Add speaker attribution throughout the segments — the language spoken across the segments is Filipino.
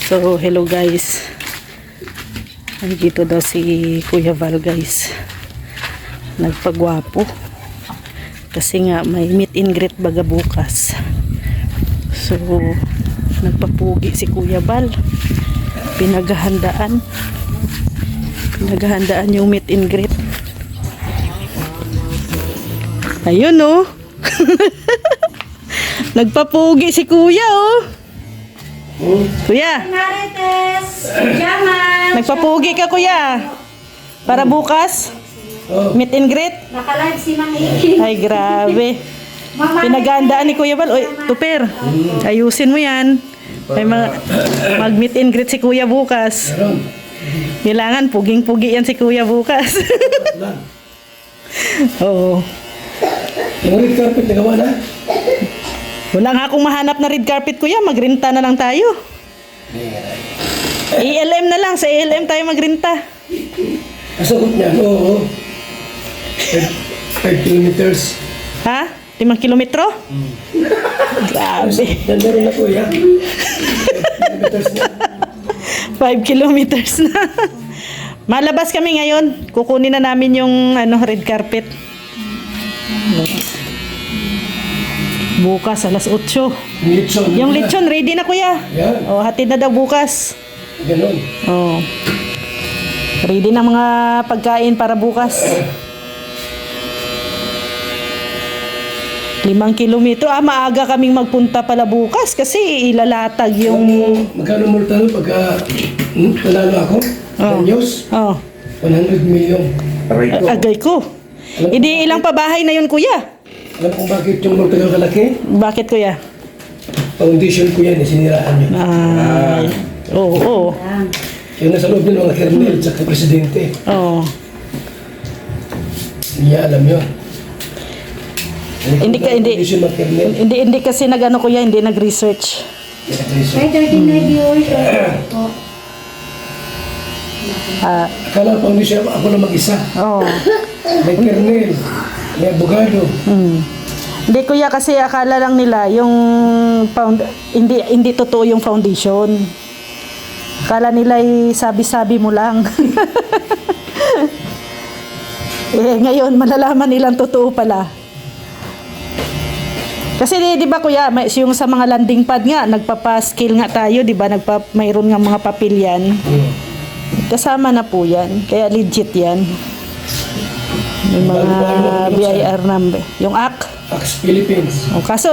Speaker 1: So, hello guys. Nandito daw si Kuya Val guys. Nagpagwapo. Kasi nga may meet and greet baga bukas. So, nagpapugi si Kuya Val. Pinaghahandaan yung meet and greet. Ayun oh. Nagpapugi si Kuya oh. Kuya,
Speaker 2: Marites, Jaman.
Speaker 1: nagpapugi ka Kuya. Para bukas meet and greet.
Speaker 2: Naka-live si Mang Iki.
Speaker 1: Ay grabe. Pinaghandaan ni Kuya Val. Oy, tuper. Ayusin mo yan. May mag-meet and greet si Kuya bukas. Kailangan puging-pugi yan si Kuya bukas. Oo.
Speaker 3: Yung red carpet nagawa na?
Speaker 1: Wala nga akong mahanap na red carpet Kuya. Magrenta na lang tayo. ELM na lang. Sa ELM tayo magrenta.
Speaker 3: Kasagot niya, oo. 5 kilometers.
Speaker 1: Ha? 5 kilometro? Grabe.
Speaker 3: Meron na po yan. 5 kilometers na.
Speaker 1: 5 kilometers na. Malabas kami ngayon. Kukunin na namin yung red carpet. Bukas alas 8.
Speaker 3: Lechon.
Speaker 1: Yung lechon ready na Kuya.
Speaker 3: Yan.
Speaker 1: Oh, hatid na daw bukas.
Speaker 3: Ganon.
Speaker 1: Oh. Ready na mga pagkain para bukas. 5 kilometro. Maaga kaming magpunta pala bukas kasi ilalatag yung...
Speaker 3: Magkano multa nun pagka nanalo ako? News?
Speaker 1: Oh.
Speaker 3: 100 million.
Speaker 1: Agay ko. Hindi ilang pabahay na yun Kuya.
Speaker 3: Alam kung bakit yung multa yung kalaki?
Speaker 1: Bakit Kuya?
Speaker 3: Foundation ko yan, siniraan yun.
Speaker 1: Ay. Oo.
Speaker 3: Yung nasa loob yun, mga kernel, tsaka presidente.
Speaker 1: Oo.
Speaker 3: Hindi niya alam yun.
Speaker 1: Hindi kasi nag-ano Kuya, hindi nag-research.
Speaker 2: May 39 viewers.
Speaker 3: Akala foundation ako na mag-isa.
Speaker 1: Oo.
Speaker 3: May kernel, may abogado.
Speaker 1: Hindi Kuya kasi akala lang nila yung hindi totoo yung foundation. Akala nila ay sabi-sabi mo lang. Ngayon malalaman nilang totoo pala. Kasi di ba Kuya, yung sa mga landing pad nga, nagpapa-skill nga tayo, di ba? Mayroon nga mga papilyan. Kasama na po yan. Kaya legit yan. Yung mga BIR number. Yung AC.
Speaker 3: Ax Philippines.
Speaker 1: Kaso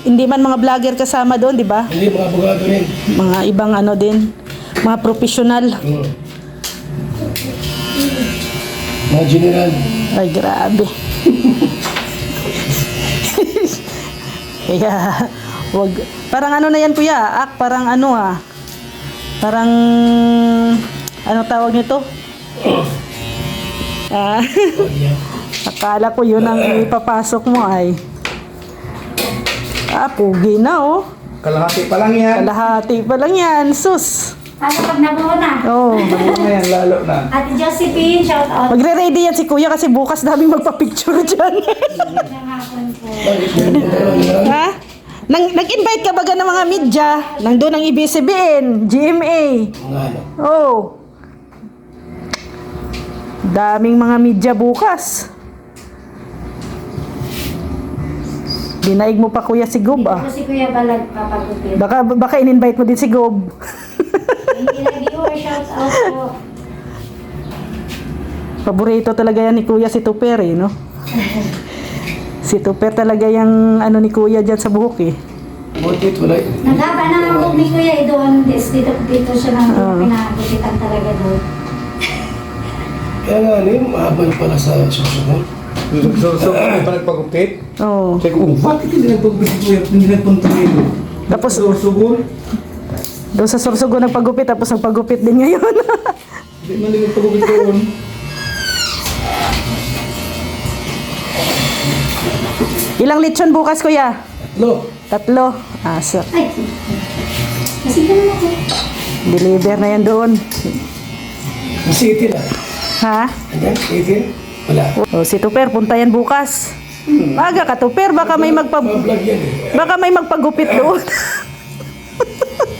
Speaker 1: hindi man mga vlogger kasama doon, di ba?
Speaker 3: Hindi, mga abogado rin.
Speaker 1: Mga ibang din. Mga professional.
Speaker 3: Mga general.
Speaker 1: Ay, grabe. Kaya, wag. Parang na yan Kuya? AC, parang Parang, tawag nito? Akala ko yun ang ipapasok mo ay. Pugi na oh.
Speaker 4: Kalahati pa lang yan.
Speaker 1: Kalahati pa lang yan, sus.
Speaker 2: Ano pag nabuo na?
Speaker 1: Oh.
Speaker 4: Ano yan, lalo na.
Speaker 2: Ate Josephine, shout out.
Speaker 1: Magre-ready yan si Kuya kasi bukas daming magpa-picture dyan.
Speaker 2: Ng hapon po.
Speaker 1: Ha? Nag-invite ka baga ng mga media? Nandun ang ABS-CBN, GMA.
Speaker 3: Mga ano.
Speaker 1: Oh. Daming mga media bukas. Dinaig mo pa Kuya si Gob
Speaker 2: Ito si Kuya Balag papagupit.
Speaker 1: Baka in-invite mo din si Gob.
Speaker 2: Hindi na viewers, shout out po.
Speaker 1: Paborito talaga yan ni Kuya si Tuper no? Si Tuper talaga yung ni Kuya dyan sa buhok
Speaker 3: Butit, wala.
Speaker 2: Nagapa na ang book ni Kuya doon. Dito siya nang pinagupitan talaga doon.
Speaker 3: Kaya nga, mahabal pala sa susunod.
Speaker 4: So, ano pa nagpagupit?
Speaker 1: Oo.
Speaker 4: Sabi ko, bakit hindi nagpagupit si Kuya? Hindi nagpunta dito.
Speaker 1: Tapos
Speaker 4: Sorsogon?
Speaker 1: doon sa Sorsogon nagpagupit tapos nagpagupit din ngayon.
Speaker 4: Hindi man din nagpagupit doon.
Speaker 1: Ilang lechon bukas Kuya?
Speaker 3: 3.
Speaker 1: 3. Asa.
Speaker 2: Ay, kasi naman ako.
Speaker 1: Deliver na yan doon.
Speaker 3: Kasi 18
Speaker 1: Ha?
Speaker 3: Ayan, 18. Wala.
Speaker 1: Si Tuper, punta yan bukas. Maga ka Tuper, baka may
Speaker 3: Vlog yan
Speaker 1: baka may magpagupit doon.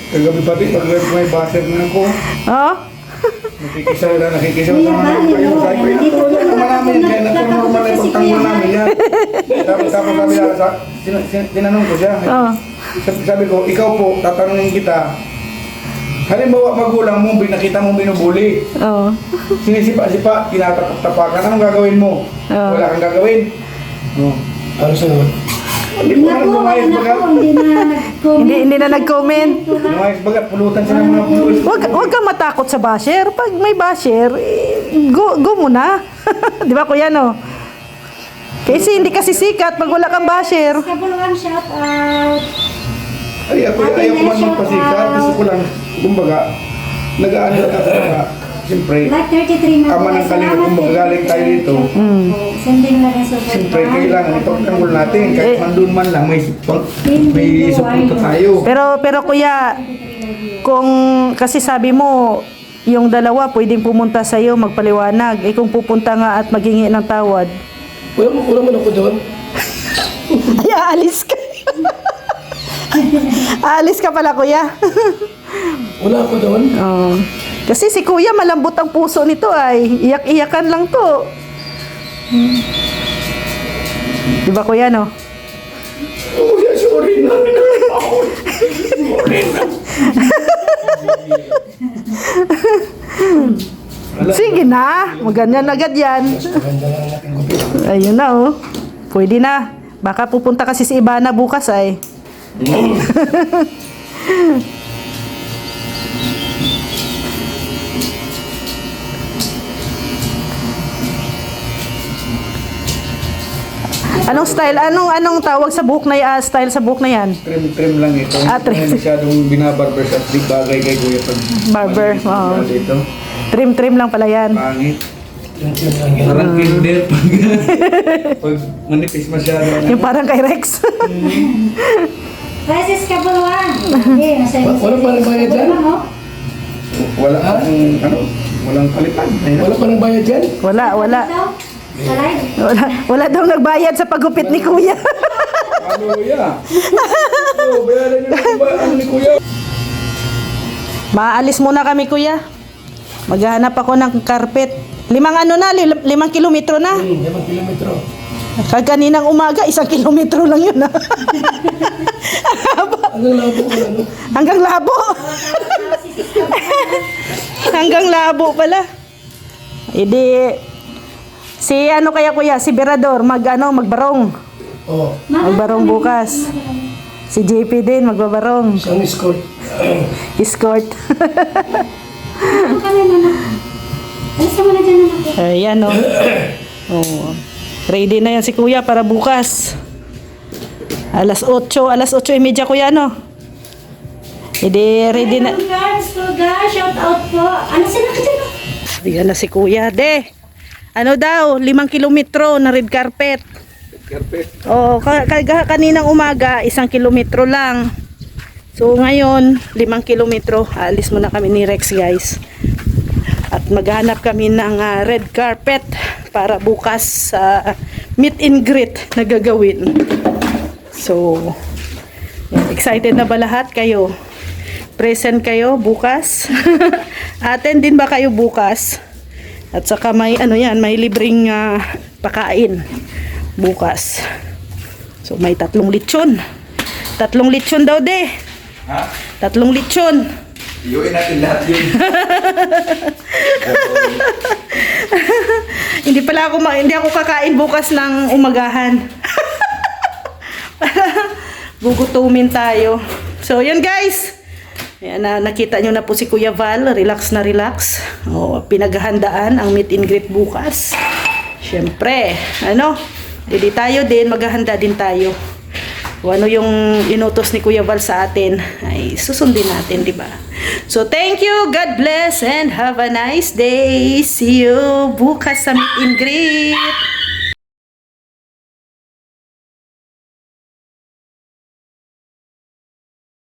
Speaker 4: Kagabi pati, pag may butter na ako.
Speaker 1: Oh?
Speaker 4: Nakikisa sa mga kayo. Sabi ko, ito naman namin. Kaya normal na pagtanggol namin yan. Tapos sabi na, tinanong ko siya.
Speaker 1: Oh.
Speaker 4: Sabi ko, ikaw po, tatanungin kita. Halimbawa, magulang mo, nakita mo binubuli.
Speaker 1: Oh.
Speaker 4: Sinisipa-sipa, tinatapak-tapakan. Anong gagawin mo?
Speaker 1: Oo.
Speaker 4: Wala kang gagawin. Oh.
Speaker 3: Ano sa naman?
Speaker 4: Hindi po na lumayas bagat.
Speaker 2: Hindi
Speaker 1: Hindi
Speaker 2: na nag-comment.
Speaker 1: na nag-comment.
Speaker 4: Lumayas bagat, pulutan siya ng mga pulutan.
Speaker 1: Wag kang matakot sa basher. Pag may basher, go mo na. Di ba kuya no? Kasi hindi kasi sikat pag wala kang basher.
Speaker 2: Kabuluhan, shout out.
Speaker 4: Ay, ayaw ko man magpasikat. Gusto ko lang, kumbaga, nag-aano ka. Siyempre,
Speaker 2: Like 33
Speaker 4: ama ng kalinga, kung magagaling tayo dito,
Speaker 2: Sending lang yung support.
Speaker 4: siyempre kailangan ipagtanggol natin. Kahit man doon man lang, may suporta tayo.
Speaker 1: Pero kuya, kung kasi sabi mo, yung dalawa pwedeng pumunta sa iyo magpaliwanag. Eh kung pupunta nga at maghingi ng tawad,
Speaker 3: Wala man ako doon.
Speaker 1: ay aalis ka. Aalis ka pala kuya.
Speaker 3: Wala ako doon.
Speaker 1: Oh. Kasi si kuya malambot ang puso nito ay iyak-iyakan lang to. Di ba kuya no?
Speaker 3: Oh, sorry na. Sorry na.
Speaker 1: Sige na, maganyan agad yan.
Speaker 3: Maganda lang natin gupit.
Speaker 1: Ayun na oh. Pwede na. Baka pupunta kasi si Ibana bukas ay. Anong style? Anong tawag sa buhok na yan? Style sa buhok na yan?
Speaker 4: Trim lang ito.
Speaker 1: Trim.
Speaker 4: Hindi masyadong binabarber sa di bagay kay Kuya pag
Speaker 1: Barber, oo.
Speaker 4: dito.
Speaker 1: Trim lang pala yan.
Speaker 4: Pangit.
Speaker 3: Yung lang yan.
Speaker 4: Parang kinder pag manipis masyado.
Speaker 1: Yung parang kay Rex.
Speaker 2: Prices kabuluhan. Okay, masaya.
Speaker 3: Wala pa rin bayad dyan?
Speaker 4: Wala walang palitan.
Speaker 3: Wala pa nang bayad dyan?
Speaker 1: Wala.
Speaker 2: Sa live.
Speaker 1: Wala daw nagbayad sa paggupit ni Kuya.
Speaker 4: Ano ya? Oh, bayaran niyo na ba ano ni Kuya?
Speaker 1: Maalis muna kami Kuya. Maghahanap ako ng carpet. 5 kilometro na.
Speaker 3: 5 kilometro.
Speaker 1: Kaninang umaga, 1 kilometro lang yun.
Speaker 3: Ano labo ko ano?
Speaker 1: Hanggang Labo. Hanggang Labo pala. Hindi. Si ano kaya kuya, si Berador, magbarong.
Speaker 3: Oh,
Speaker 1: Magbarong bukas. Si JP din, magbabarong.
Speaker 3: isang escort.
Speaker 1: Escort.
Speaker 2: Ano kami muna? Alis ka muna dyan naman.
Speaker 1: Ayan o. Oh. Ready na yan si kuya para bukas. Alas 8:30 kuya no? Hindi, ready na.
Speaker 2: Guys, shout out po. Ano sila ka dyan?
Speaker 1: Ayan na si kuya. De, ano daw, 5 kilometro na red carpet.
Speaker 4: Carpet.
Speaker 1: Oh, kaninang umaga, 1 kilometro lang. So ngayon, 5 kilometro. Alis muna kami ni Rex guys. At maghanap kami ng red carpet para bukas sa meet and greet na gagawin. So, yan, excited na ba lahat kayo? Present kayo bukas? Attend din ba kayo bukas? At saka may may libreng pakain bukas. So may 3 lechon. 3 lechon daw de.
Speaker 4: Ha?
Speaker 1: 3 lechon.
Speaker 4: Iuwi natin lahat yun.
Speaker 1: Hindi ako kakain bukas ng umagahan. Gugutumin tayo. So yun guys. Ayan, nakita nyo na po si Kuya Val, relax na relax. Oh, pinaghahandaan ang meet and greet bukas. Siyempre, ready tayo din, maghahanda din tayo. Kung ano yung inutos ni Kuya Val sa atin, ay susundin natin, di ba? So thank you, God bless, and have a nice day. See you bukas sa meet and greet.